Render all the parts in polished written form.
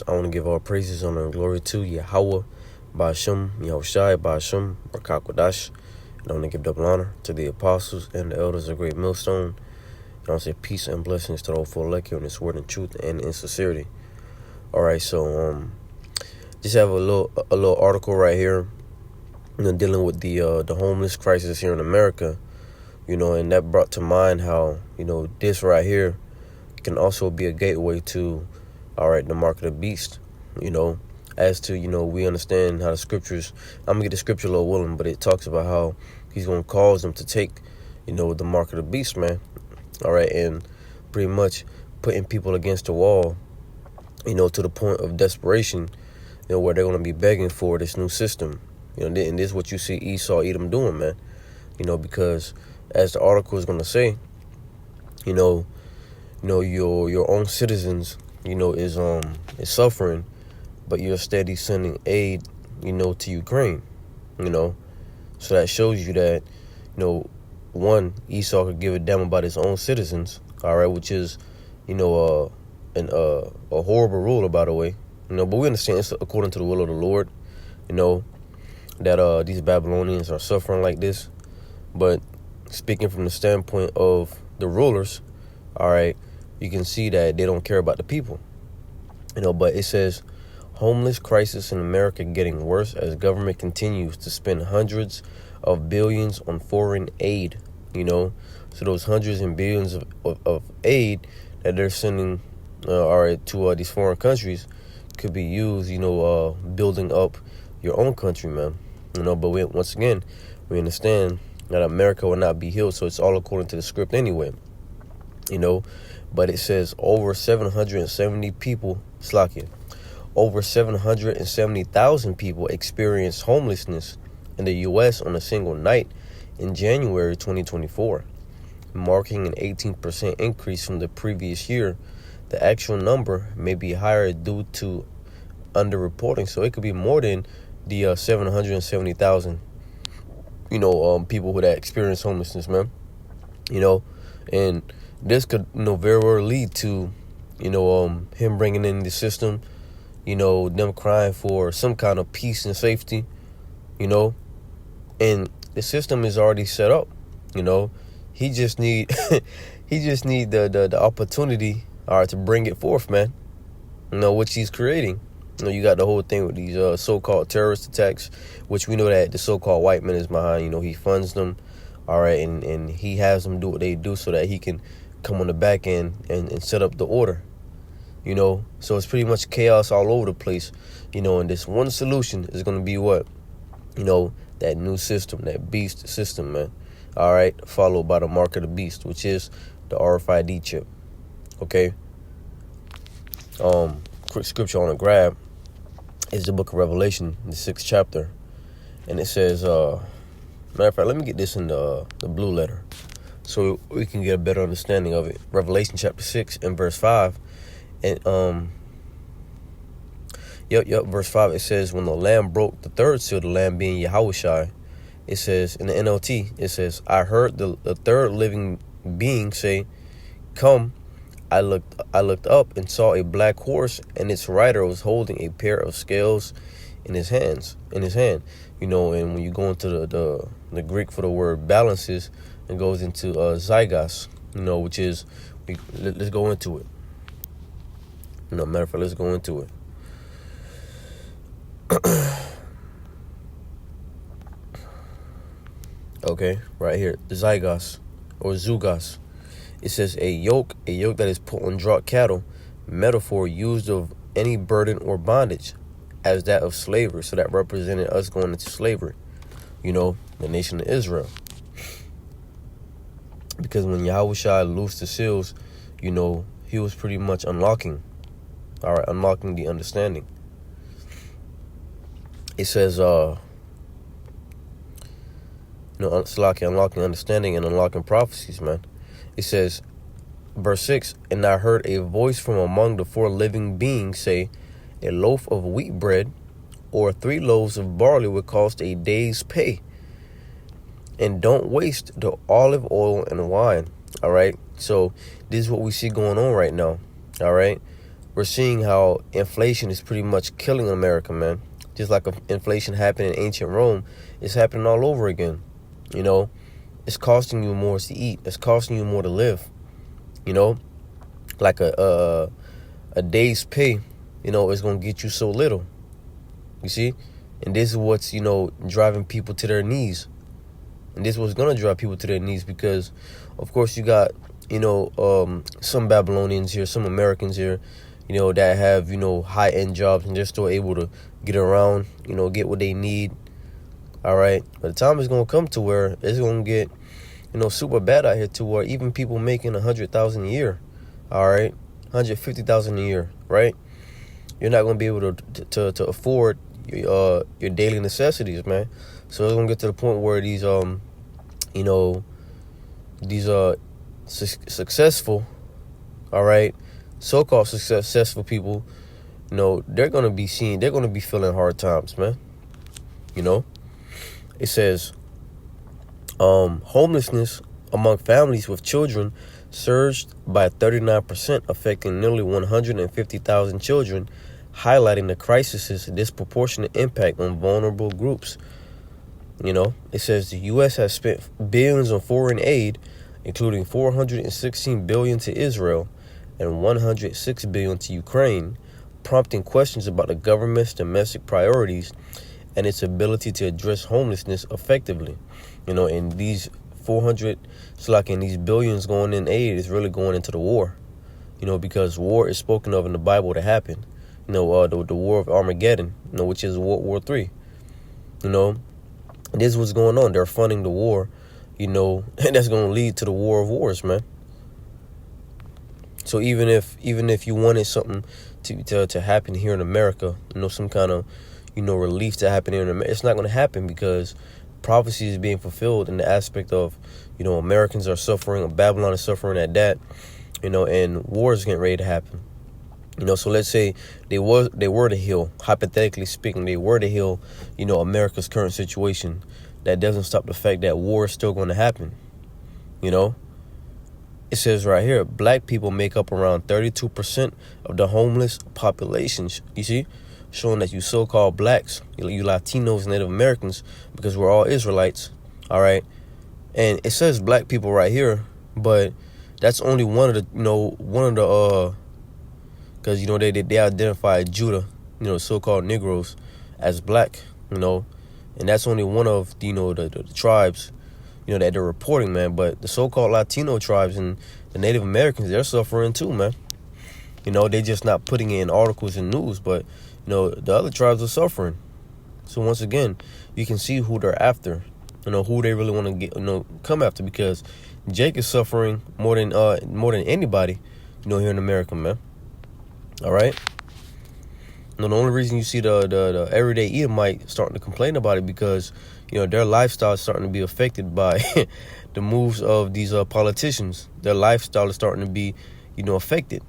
I want to give all praises, honor, and glory to Yahweh, Ba'ashem, Yahushai, Ba'ashem, Barakwadash. And I want to give double honor to the apostles and the elders of Great Millstone. And I want to say peace and blessings to the whole full elect on this word in truth and in sincerity. Alright, so just have a little article right here, dealing with the homeless crisis here in America, and that brought to mind how, this right here can also be a gateway to, the mark of the beast, as to, we understand how the scriptures, I'm going to get the scripture a little willing, but it talks about how he's going to cause them to take, the mark of the beast, man. All right. And pretty much putting people against the wall, to the point of desperation, where they're going to be begging for this new system. And this is what you see Esau, Edom doing, man. Because as the article is going to say, your own citizens, is suffering, but you're steady sending aid, to Ukraine, So that shows you that, one, Esau could give a damn about his own citizens, all right, which is, a horrible rule, by the way, but we understand it's according to the will of the Lord, that these Babylonians are suffering like this. But speaking from the standpoint of the rulers, all right, you can see that they don't care about the people, but it says homeless crisis in America getting worse as government continues to spend hundreds of billions on foreign aid, so those hundreds and billions of aid that they're sending, to these foreign countries could be used, building up your own country, man, but once again, we understand that America will not be healed, so it's all according to the script anyway, but it says over 770 people, over 770,000 people experienced homelessness in the U.S. on a single night in January 2024, marking an 18% increase from the previous year. The actual number may be higher due to underreporting, so it could be more than the 770,000, people who that experience homelessness, man, and this could, very well lead to, him bringing in the system, them crying for some kind of peace and safety, and the system is already set up, he just need, the opportunity, to bring it forth, man, which he's creating. You got the whole thing with these so-called terrorist attacks, which we know that the so-called white man is behind, he funds them, all right, and he has them do what they do so that he can come on the back end and set up the order, so it's pretty much chaos all over the place, and this one solution is going to be what, that new system, that beast system, man, all right, followed by the mark of the beast, which is the RFID chip, okay. Quick scripture on a grab is the book of Revelation, the 6th chapter, and it says, matter of fact, let me get this in the blue letter so we can get a better understanding of it. Revelation chapter 6 and verse 5, and verse 5, it says, when the Lamb broke the third seal, the Lamb being Yahushai, it says in the NLT, it says, I heard the third living being say, come. I looked up and saw a black horse, and its rider was holding a pair of scales in his hand. And when you go into the Greek for the word balances, it goes into zygos, which is, let's go into it. Matter of fact, let's go into it. Okay, right here, zygos or zugos. It says a yoke that is put on draught cattle, metaphor used of any burden or bondage, as that of slavery. So that represented us going into slavery, the nation of Israel. Because when Yahushua loosed the seals, he was pretty much unlocking the understanding. It says, unlocking understanding and unlocking prophecies, man. It says, verse 6, and I heard a voice from among the four living beings say, a loaf of wheat bread or 3 loaves of barley would cost a day's pay. And don't waste the olive oil and wine. All right. So this is what we see going on right now. All right. we're seeing how inflation is pretty much killing America, man. Just like inflation happened in ancient Rome, it's happening all over again. You know, it's costing you more to eat. It's costing you more to live. You know, like a day's pay, you know, is going to get you so little. You see? And this is what's, you know, driving people to their knees. And this is what's going to drive people to their knees because, of course, you got, you know, some Babylonians here, some Americans here, you know, that have, you know, high-end jobs and they're still able to get around, you know, get what they need. All right. But the time is going to come to where it's going to get, you know, super bad out here to where even people making $100,000 a year, all right, $150,000 a year, right? You're not going to be able to afford your daily necessities, man. So it's going to get to the point where these, you know, these successful, all right, so-called successful people, you know, they're going to be feeling hard times, man. You know, it says, homelessness among families with children surged by 39%, affecting nearly 150,000 children, highlighting the crisis's disproportionate impact on vulnerable groups. You know, it says the U.S. has spent billions on foreign aid, including $416 billion to Israel and $106 billion to Ukraine, prompting questions about the government's domestic priorities and its ability to address homelessness effectively. You know, and these these billions going in aid is really going into the war. You know, because war is spoken of in the Bible to happen. You know, the war of Armageddon, you know, which is World War III. You know, and this is what's going on. They're funding the war, you know, and that's going to lead to the war of wars, man. So even if you wanted something to happen here in America, you know, some kind of, you know, relief to happen here in America, it's not going to happen because prophecy is being fulfilled in the aspect of, you know, Americans are suffering, Babylon is suffering at that, you know, and war is getting ready to happen. You know, so let's say they were to heal, hypothetically speaking, they were to heal, you know, America's current situation. That doesn't stop the fact that war is still going to happen. You know, it says right here, black people make up around 32% of the homeless population. You see, showing that you so-called blacks, you Latinos, Native Americans, because we're all Israelites. All right. And it says black people right here, but that's only one of the, because, you know, they identify Judah, you know, so-called Negroes as black, you know, and that's only one of the, you know, the tribes, you know, that they're reporting, man. But the so-called Latino tribes and the Native Americans, they're suffering too, man. You know, they just not putting it in articles and news, but, you know, the other tribes are suffering. So once again, you can see who they're after, you know, who they really want to get, you know, come after, because Jake is suffering more than anybody, you know, here in America, man. All right. You know, the only reason you see the everyday Edomite starting to complain about it because, you know, their lifestyle is starting to be affected by the moves of these politicians. Their lifestyle is starting to be, you know, affected.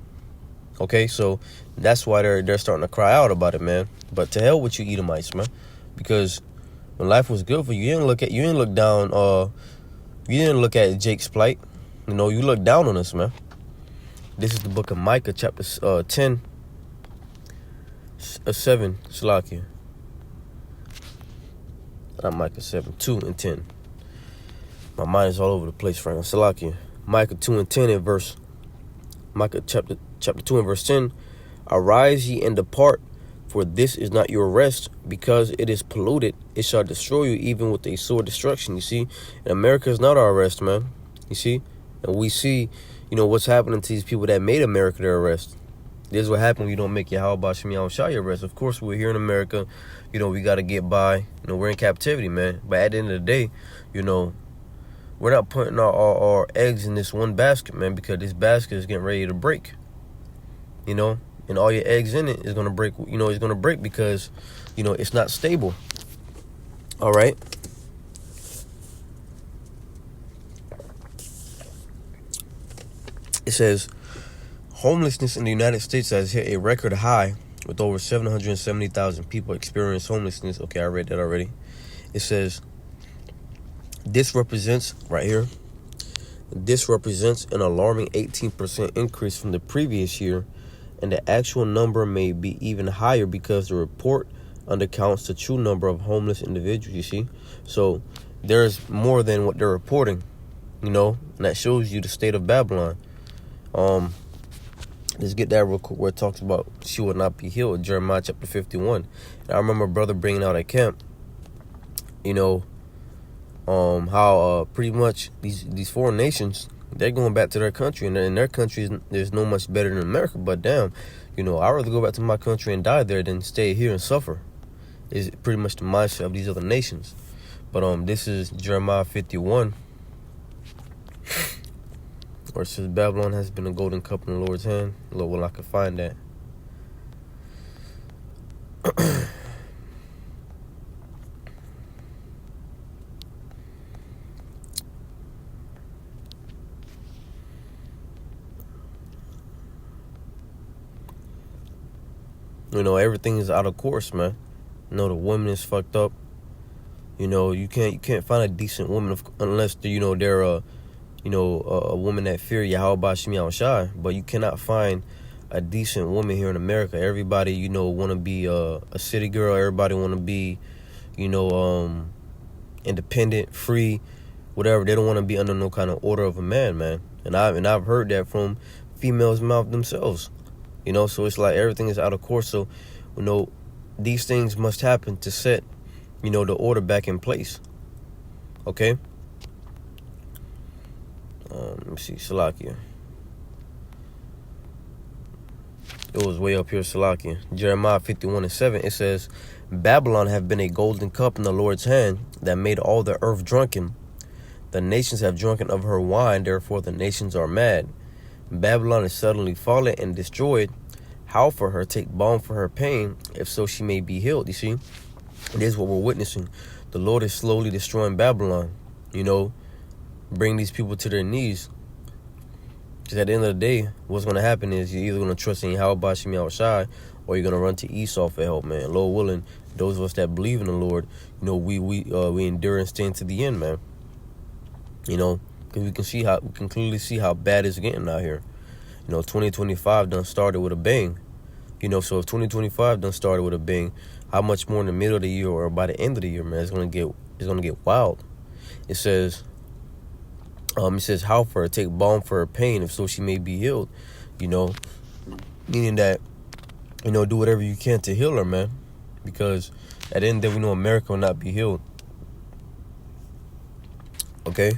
Okay, so that's why they're starting to cry out about it, man. But to hell with you Edomites, man, because when life was good for you, you didn't look at Jake's plight. You know, you looked down on us, man. This is the book of Micah, chapter 10, 7, Salakia. Not Micah 7, 2 and 10. My mind is all over the place, Frank. Salakia. Micah 2 and 10 Micah chapter 2 and verse 10. Arise ye and depart, for this is not your rest, because it is polluted. It shall destroy you even with a sore destruction. You see, and America is not our rest, man. You see, and we see, you know, what's happening to these people that made America their rest. This is what happened when you don't make your how about Shemi Shah your rest. Of course, we're here in America. You know, we got to get by. You know, we're in captivity, man. But at the end of the day, you know, we're not putting our eggs in this one basket, man, because this basket is getting ready to break. You know, and all your eggs in it is going to break. You know, it's going to break because, you know, it's not stable. All right. It says, homelessness in the United States has hit a record high with over 770,000 people experience homelessness. Okay, I read that already. It says, this represents an alarming 18% increase from the previous year and the actual number may be even higher because the report undercounts the true number of homeless individuals, you see. So there's more than what they're reporting, and that shows you the state of Babylon. Let's get that real quick where it talks about she will not be healed, Jeremiah chapter 51. And I remember a brother bringing out at camp, how pretty much these foreign nations, they're going back to their country, and in their countries there's no much better than America. But damn, I'd rather go back to my country and die there than stay here and suffer. Is pretty much the mindset of these other nations. But this is Jeremiah 51, where it says Babylon has been a golden cup in the Lord's hand. Lord, well, I can find that. Everything is out of course, man. The woman is fucked up. You can't find a decent woman unless they're a woman that fear Yahweh Shemi Yahushai. But you cannot find a decent woman here in America. Everybody, want to be a city girl. Everybody want to be, independent, free, whatever. They don't want to be under no kind of order of a man. And I've heard that from females' mouth themselves. So it's like everything is out of course. So, these things must happen to set, the order back in place. Okay? Let me see, Salakia. It was way up here, Salakia. Jeremiah 51:7, it says, Babylon have been a golden cup in the Lord's hand that made all the earth drunken. The nations have drunken of her wine, therefore the nations are mad. Babylon is suddenly fallen and destroyed. How for her? Take balm for her pain, if so she may be healed. You see, this is what we're witnessing. The Lord is slowly destroying Babylon. Bring these people to their knees. Because at the end of the day, what's going to happen is you're either going to trust in Yahweh Shemi Yahushai, or you're going to run to Esau for help, man. Lord willing, those of us that believe in the Lord, we endure and stand to the end, man. Because we can clearly see how bad it's getting out here. 2025 done started with a bang. So if 2025 done started with a bang, how much more in the middle of the year or by the end of the year, man? It's gonna get wild. It says, how for her? Take balm for her pain, if so she may be healed. Meaning that, do whatever you can to heal her, man. Because at the end of the day, we know America will not be healed. Okay.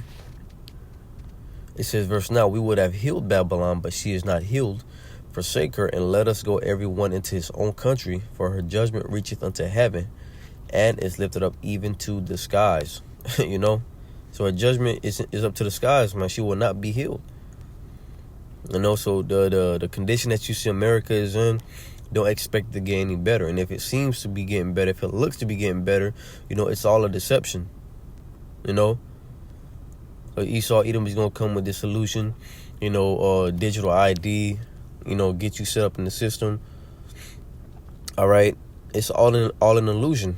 It says, verse 9, we would have healed Babylon, but she is not healed. Forsake her, and let us go every one into his own country, for her judgment reacheth unto heaven, and is lifted up even to the skies. So her judgment is up to the skies, man. She will not be healed. So the condition that you see America is in, don't expect it to get any better. And if it seems to be getting better, if it looks to be getting better, it's all a deception. Esau Edom is going to come with this solution, digital ID, get you set up in the system. All right. It's all an illusion.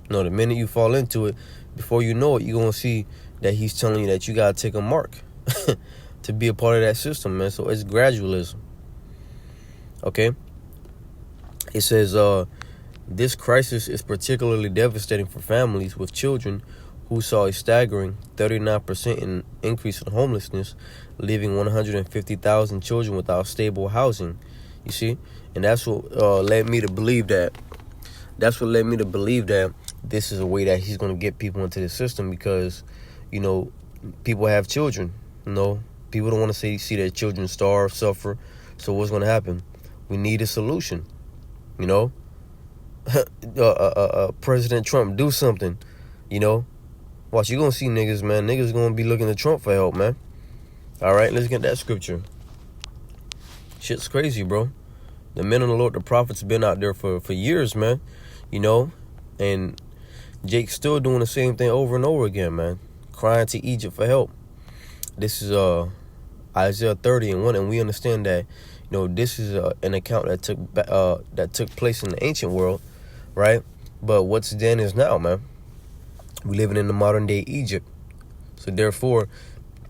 The minute you fall into it, before you know it, you're going to see that he's telling you that you got to take a mark to be a part of that system, man. So it's gradualism. Okay. It says, this crisis is particularly devastating for families with children who saw a staggering 39% in increase in homelessness, leaving 150,000 children without stable housing. You see? And that's what led me to believe that. That's what led me to believe that this is a way that he's going to get people into the system, because, people have children. People don't want to see their children starve, suffer. So what's going to happen? We need a solution. President Trump, do something. Watch, you're going to see niggas, man. Niggas going to be looking to Trump for help, man. All right, let's get that scripture. Shit's crazy, bro. The men of the Lord, the prophets, been out there for years, man. And Jake's still doing the same thing over and over again, man. Crying to Egypt for help. This is Isaiah 30:1, and we understand that, this is an account that took place in the ancient world, right? But what's then is now, man. We living in the modern day Egypt. So therefore,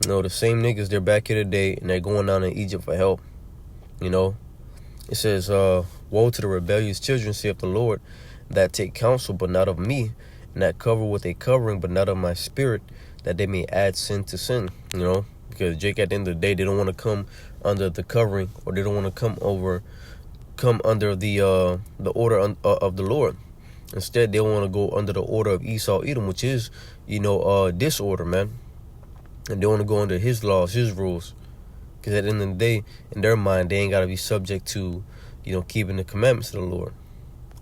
the same niggas, they're back here today and they're going down in Egypt for help. It says, woe to the rebellious children, saith the Lord, that take counsel, but not of me, and that cover with a covering, but not of my spirit, that they may add sin to sin. Because Jake, at the end of the day, they don't want to come under the covering, or they don't want to come under the order of the Lord. Instead, they want to go under the order of Esau, Edom, which is, disorder, man. And they want to go under his laws, his rules. Because at the end of the day, in their mind, they ain't got to be subject to, keeping the commandments of the Lord.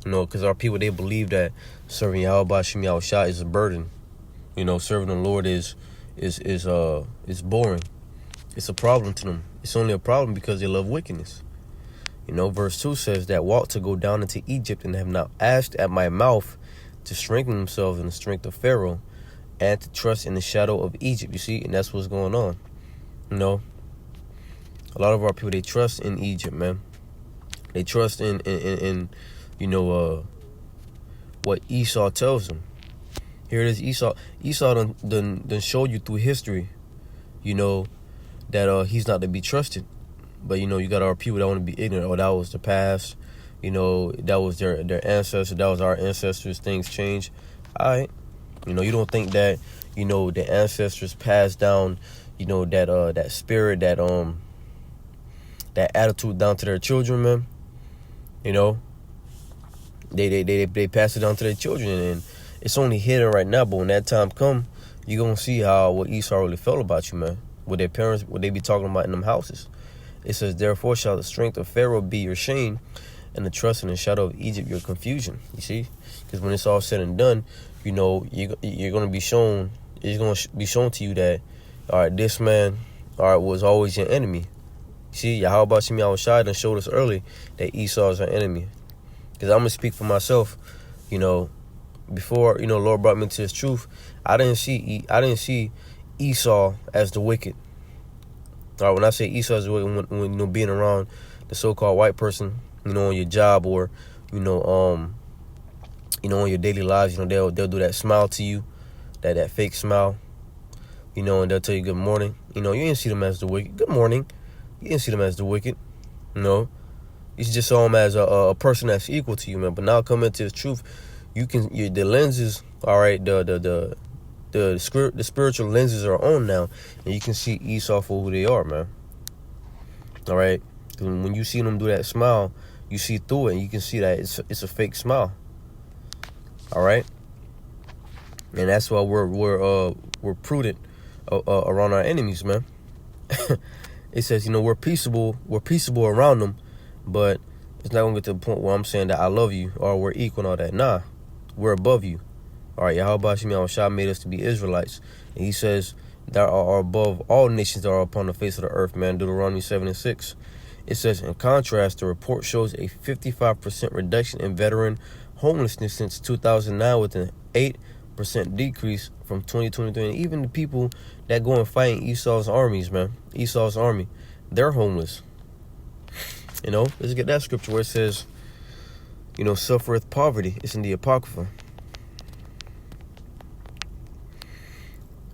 Because our people, they believe that serving Yahweh Shem Yahushua is a burden. Serving the Lord is boring. It's a problem to them. It's only a problem because they love wickedness. Verse 2 says that walk to go down into Egypt and have not asked at my mouth to strengthen themselves in the strength of Pharaoh and to trust in the shadow of Egypt. You see, and that's what's going on. A lot of our people, they trust in Egypt, man. They trust in what Esau tells them. Here it is, Esau done showed you through history, that he's not to be trusted. But, you got our people that want to be ignorant. Oh, that was the past. That was their ancestors. That was our ancestors. Things change. All right. You don't think that, the ancestors passed down, that spirit, that attitude down to their children, man. They pass it down to their children, and it's only hidden right now. But when that time come, you're going to see what Esau really felt about you, man. What their parents, what they be talking about in them houses. It says, therefore shall the strength of Pharaoh be your shame, and the trust in the shadow of Egypt your confusion. You see? Because when it's all said and done, you're going to be shown, it's going to be shown to you that, all right, this man, was always your enemy. See, Yahweh Shem Yahushua done showed us early that Esau is our enemy. Because I'm going to speak for myself, before, Lord brought me to his truth, I didn't see Esau as the wicked. All right, when I say Esau as the wicked, when being around the so-called white person, on your job, or, on your daily lives, they'll do that smile to you, that fake smile, and they'll tell you good morning. You didn't see them as the wicked. Good morning. You didn't see them as the wicked. You just saw them as a person that's equal to you, man. But now coming to the truth, the lenses, all right, the spiritual lenses are on now, and you can see Esau for who they are, man. All right, when you see them do that smile, you see through it, and you can see that it's a fake smile. All right, and that's why we're prudent around our enemies, man. It says, we're peaceable around them, but it's not gonna get to the point where I'm saying that I love you or we're equal and all that. Nah, we're above you. All right, Yahweh Shem Yahushua made us to be Israelites, and he says that are above all nations that are upon the face of the earth, man. Deuteronomy 7:6. It says, in contrast, the report shows a 55% reduction in veteran homelessness since 2009, with an 8% decrease from 2023. And even the people that go and fight in Esau's armies, man, Esau's army, they're homeless. Let's get that scripture where it says, suffereth poverty. It's in the Apocrypha.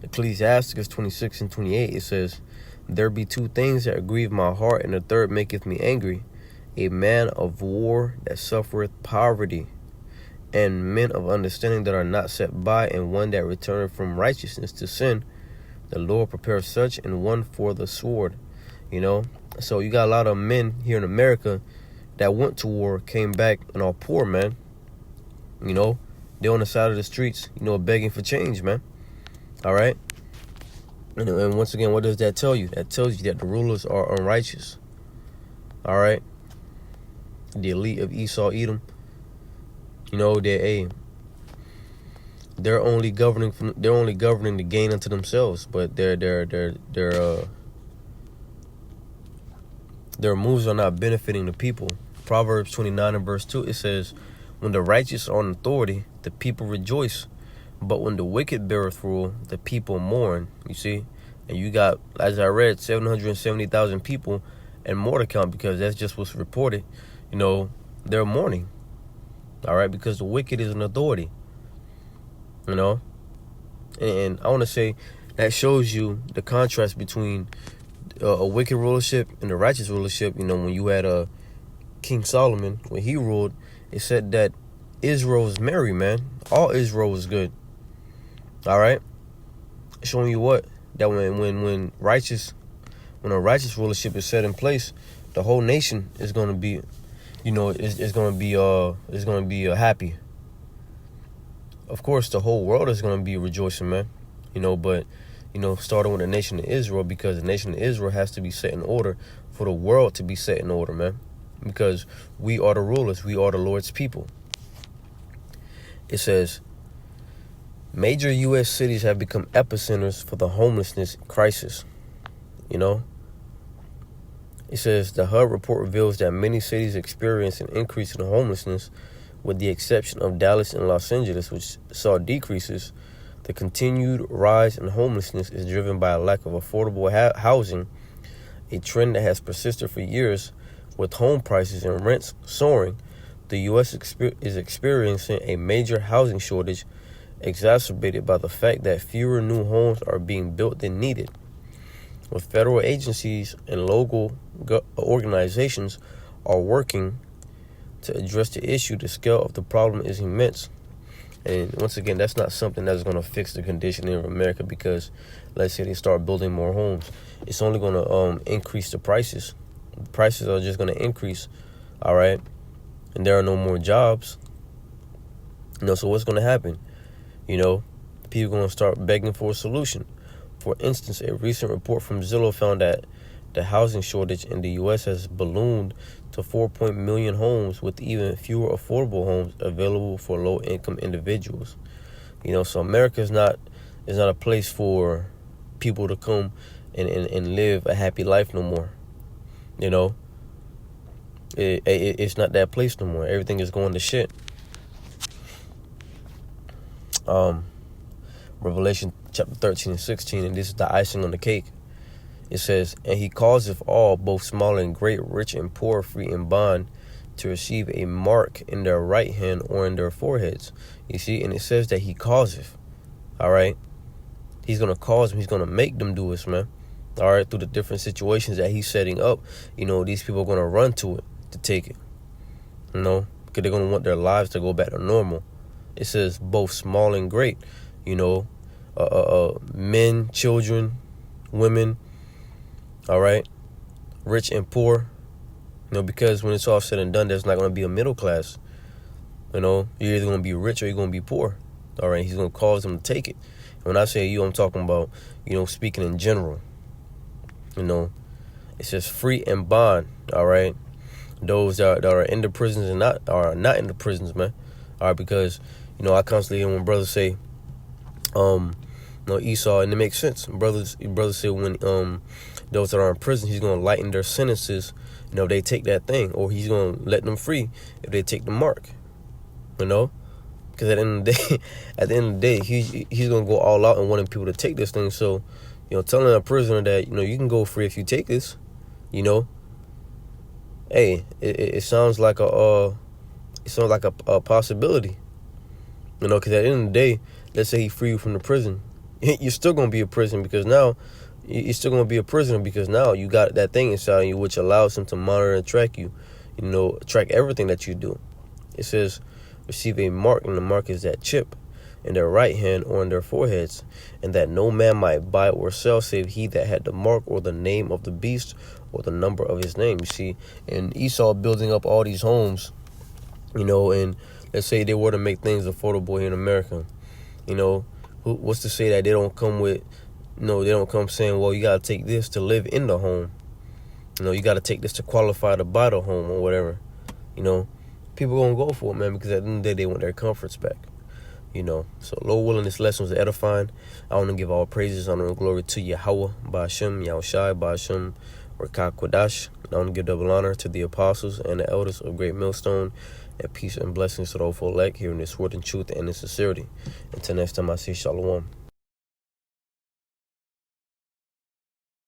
Ecclesiasticus 26 and 28, it says, there be two things that grieve my heart, and the third maketh me angry, a man of war that suffereth poverty, and men of understanding that are not set by, and one that returneth from righteousness to sin. The Lord prepares such, and one for the sword. So you got a lot of men here in America that went to war, came back, and are poor, man. They're on the side of the streets, begging for change, man. All right. And once again, what does that tell you? That tells you that the rulers are unrighteous. All right. The elite of Esau, Edom, they're only governing to gain unto themselves, but their moves are not benefiting the people. Proverbs 29 and verse 2, it says, when the righteous are on authority, the people rejoice. But when the wicked beareth rule, the people mourn. You see? And you got, as I read, 770,000 people and more to count, because that's just what's reported. They're mourning. All right? Because the wicked is an authority. And I want to say that shows you the contrast between a wicked rulership and the righteous rulership. When you had King Solomon, when he ruled, it said that Israel was merry, man. All Israel was good. All right? Showing you what? That when a righteous rulership is set in place, the whole nation is going to be, is going to be happy. Of course, the whole world is going to be rejoicing, man. But starting with the nation of Israel, because the nation of Israel has to be set in order for the world to be set in order, man. Because we are the rulers, we are the Lord's people. It says, major U.S. cities have become epicenters for the homelessness crisis. It says the HUD report reveals that many cities experience an increase in homelessness, with the exception of Dallas and Los Angeles, which saw decreases. The continued rise in homelessness is driven by a lack of affordable housing, a trend that has persisted for years. With home prices and rents soaring, the U.S. is experiencing a major housing shortage, exacerbated by the fact that fewer new homes are being built than needed. With federal agencies and local organizations are working to address the issue, the scale of the problem is immense. And once again, that's not something that's going to fix the condition in America, because let's say they start building more homes, it's only going to increase the prices. The prices are just going to increase, all right? And there are no more jobs. So what's going to happen? People are going to start begging for a solution. For instance, a recent report from Zillow found that the housing shortage in the U.S. has ballooned to 4 million homes, with even fewer affordable homes available for low-income individuals. So America is not a place for people to come and live a happy life no more. It's not that place no more. Everything is going to shit. Revelation chapter 13 and 16, and this is the icing on the cake. It says, and he causeth all, both small and great, rich and poor, free and bond, to receive a mark in their right hand or in their foreheads. You see, and it says that he causeth. All right? He's going to cause them. He's going to make them do this, man. All right? Through the different situations that he's setting up, these people are going to run to it to take it. Because they're going to want their lives to go back to normal. It says both small and great. Men, children, women, all right, rich and poor, because when it's all said and done, there's not going to be a middle class. You're either going to be rich or you're going to be poor, all right? He's going to cause them to take it. And when I say you, I'm talking about, speaking in general. It says free and bond, all right? Those that are in the prisons and are not in the prisons, man, all right? Because, I constantly hear when brothers say, Esau, and it makes sense. Brothers say when those that are in prison, he's going to lighten their sentences, if they take that thing, or he's going to let them free if they take the mark, because at the end of the day, he's going to go all out and wanting people to take this thing. So, telling a prisoner that, you can go free if you take this, hey, it sounds like a possibility, because at the end of the day, let's say he free you from the prison, you're still going to be a prisoner, because now you're still going to be a prisoner because now you got that thing inside of you which allows him to monitor and track you, track everything that you do. It says, receive a mark, and the mark is that chip in their right hand or in their foreheads, and that no man might buy or sell save he that had the mark or the name of the beast or the number of his name. You see, and Esau building up all these homes, and let's say they were to make things affordable here in America, what's to say that they don't come with, they don't come saying, well, you got to take this to live in the home. You got to take this to qualify to buy the home or whatever. People going to go for it, man, because at the end of the day, they want their comforts back. So Lord willing, this lesson was edifying. I want to give all praises, honor, and glory to Yahweh, Ba'ashem, Yahushai, Ba'ashem, Rakah Kodash. I want to give double honor to the apostles and the elders of Great Millstone, and peace and blessings to the whole elect here in this word and truth and in sincerity. Until next time, I say shalom.